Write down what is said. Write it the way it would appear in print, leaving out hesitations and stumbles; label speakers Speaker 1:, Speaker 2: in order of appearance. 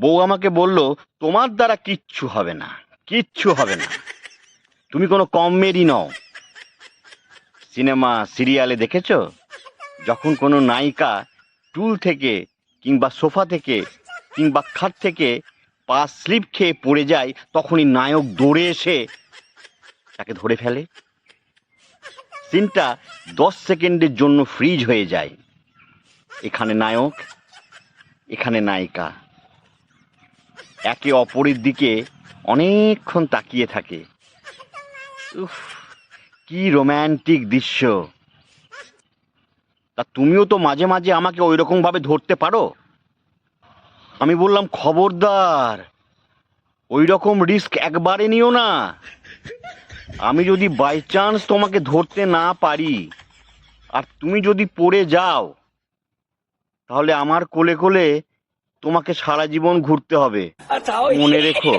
Speaker 1: বউ আমাকে বলল, তোমার দ্বারা কিচ্ছু হবে না, কিচ্ছু হবে না, তুমি কোনো কমেডি নও। সিনেমা সিরিয়ালে দেখেছো, যখন কোনো নায়িকা টুল থেকে কিংবা সোফা থেকে কিংবা খাট থেকে পা স্লিপ খেয়ে পড়ে যায়, তখনই নায়ক দৌড়ে এসে তাকে ধরে ফেলে। সিনটা 10 সেকেন্ডের জন্য ফ্রিজ হয়ে যায়। এখানে নায়ক, এখানে নায়িকা একে অপরের দিকে অনেকক্ষণ তাকিয়ে থাকে। উফ, কি রোম্যান্টিক দৃশ্য। তা তুমিও তো মাঝে মাঝে আমাকে ওই রকম ভাবে ধরতে পারো। আমি বললাম, খবরদার, ওই রকম রিস্ক একবারে নিও না। আমি যদি বাই চান্স তোমাকে ধরতে না পারি আর তুমি যদি পড়ে যাও, তাহলে আমার কোলে কোলে তোমাকে সারা জীবন ঘুরতে হবে, মনে রেখো।